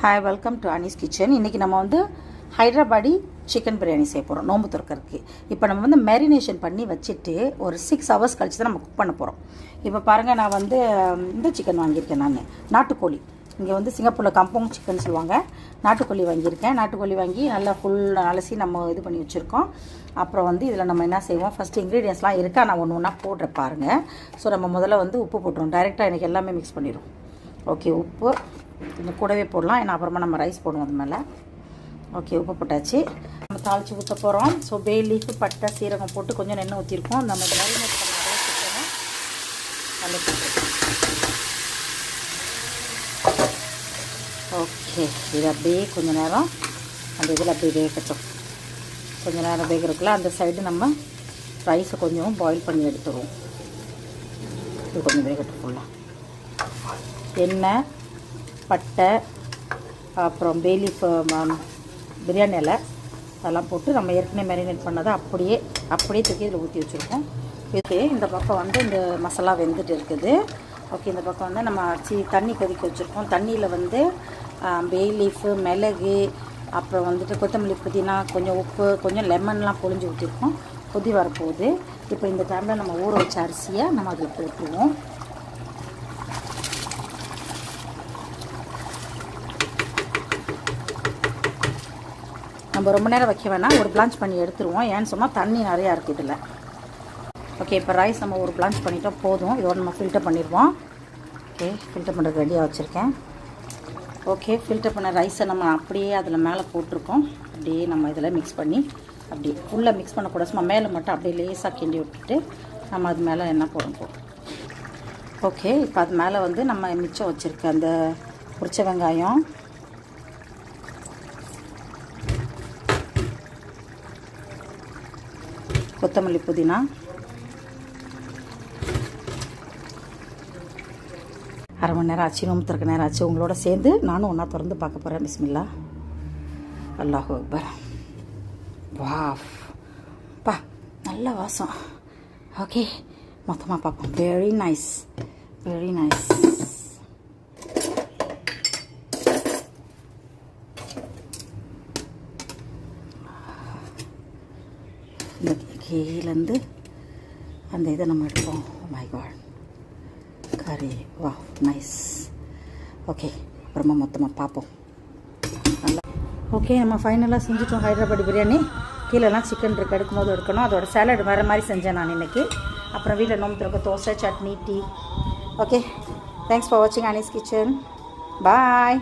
Hi, welcome to Anees kitchen. இன்றைக்கி நம்ம வந்து ஹைதராபாடி சிக்கன் பிரியாணி செய்ய போகிறோம் நோம்பு துறக்கிறதுக்கு. இப்போ நம்ம வந்து மேரினேஷன் பண்ணி வச்சுட்டு ஒரு 6 hours கழிச்சு தான் நம்ம குக் பண்ண போகிறோம். இப்போ பாருங்கள், நான் வந்து இந்த சிக்கன் வாங்கியிருக்கேன். நான் நாட்டுக்கோழி, இங்கே வந்து சிங்கப்பூரில் கம்பவுண்ட் சிக்கன் சொல்லுவாங்க. நாட்டுக்கோழி வாங்கியிருக்கேன். நாட்டுக்கோழி வாங்கி நல்லா ஃபுல் அலசி நம்ம இது பண்ணி வச்சுருக்கோம். அப்புறம் வந்து இதில் நம்ம என்ன செய்வோம், ஃபஸ்ட்டு இன்க்ரீடியன்ஸ்லாம் இருக்கா நான் ஒன்று ஒன்றா போடுறேன் பாருங்கள். ஸோ நம்ம முதல்ல வந்து உப்பு போட்டுருவோம். டைரெக்டாக எனக்கு எல்லாமே மிக்ஸ் பண்ணிடும். ஓகே, உப்பு இந்த கூடவே போடலாம், ஏன்னா அப்புறமா நம்ம ரைஸ் போடுவோம் அது மேலே. ஓகே, உப்பு போட்டாச்சு. நம்ம தாளித்து ஊற்ற போகிறோம். ஸோ பே லீஃபு, பட்டை, சீரகம் போட்டு கொஞ்சம் எண்ணெய் ஊற்றிருக்கோம். நம்ம மேரினேட் பண்ண சிக்கனை கலக்கி. ஓகே, இது அப்படியே கொஞ்சம் நேரம் அந்த இதில் அப்படியே வேகட்டும். கொஞ்சம் நேரம் வேகிறதுக்குள்ள அந்த சைடு நம்ம ரைஸை கொஞ்சம் பாயில் பண்ணி எடுத்துருவோம். இது கொஞ்சம் வேகட்டும் ஃபுல்லாக. எண்ணெய், பட்டை, அப்புறம் பேலீஃப், பிரியாணி இலை அதெல்லாம் போட்டு நம்ம ஏற்கனவே மேரினேட் பண்ணதை அப்படியே தூக்கி இதில் ஊற்றி வச்சுருக்கோம். இது இந்த பக்கம் வந்து இந்த மசாலா வெந்துட்டு இருக்குது. ஓகே, இந்த பக்கம் வந்து நம்ம தண்ணி கொதிக்க வச்சுருக்கோம். தண்ணியில் வந்து பேலீஃபு, மிளகு, அப்புறம் வந்துட்டு கொத்தமல்லி, புதினா, கொஞ்சம் உப்பு, கொஞ்சம் லெமன்லாம் பொழிஞ்சு ஊற்றிருக்கோம். கொதி வரப்போகுது. இப்போ இந்த டைமில் நம்ம ஊற வச்ச அரிசியை நம்ம அதில் போட்டுருவோம். நம்ம ரொம்ப நேரம் வைக்க வேணாம், ஒரு பிளான்ச் பண்ணி எடுத்துருவோம். ஏன்னு சொன்னால் தண்ணி நிறையா இருக்குது இதில். ஓகே, இப்போ ரைஸ் நம்ம ஒரு பிளான்ச் பண்ணிட்டோம், போதும். இதோட நம்ம ஃபில்டர் பண்ணிடுவோம். ஓகே, ஃபில்டர் பண்ணுறது ரெடியாக வச்சுருக்கேன். ஓகே, ஃபில்டர் பண்ண ரைஸை நம்ம அப்படியே அதில் மேலே போட்டிருக்கோம். அப்படியே நம்ம இதில் மிக்ஸ் பண்ணி அப்படியே உள்ளே மிக்ஸ் பண்ணக்கூடாது, சும்மா மேலே மட்டும் அப்படியே லேசாக கிண்டி விட்டுட்டு நம்ம அது மேலே என்ன போடுவோம். ஓகே, இப்போ அது மேலே வந்து நம்ம மிச்சம் வச்சுருக்க அந்த உரிச்ச வெங்காயம், கொத்தமல்லி, புதினா, அரை மணி நேரம் ஆச்சு, நோம்பு திறக்க நேரம் ஆச்சு. உங்களோட சேர்ந்து நானும் ஒன்றா திறந்து பார்க்க போகிறேன். பிஸ்மில்லா, அல்லாஹு அக்பர். வாவ் பா, நல்ல வாசம். ஓகே, மொத்தமாக பார்ப்போம். Very nice, very nice. இந்த கீழேருந்து அந்த இதை நம்ம எடுப்போம். மை காட், கறி. வா, நைஸ். ஓகே, அப்புறமா மொத்தமாக பார்ப்போம். நல்லா. ஓகே, நம்ம ஃபைனலாக செஞ்சுட்டோம் ஹைதராபாடி பிரியாணி. கீழெல்லாம் சிக்கன் இருக்குது, எடுக்கும்போது எடுக்கணும். அதோட சாலட் வேறு மாதிரி செஞ்சேன் நான் இன்றைக்கி. அப்புறம் வீட்டில் நோம்பு திறக்க dosa, chutney, tea. Okay, thanks for வாட்சிங் அனீஸ் கிச்சன். பாய்.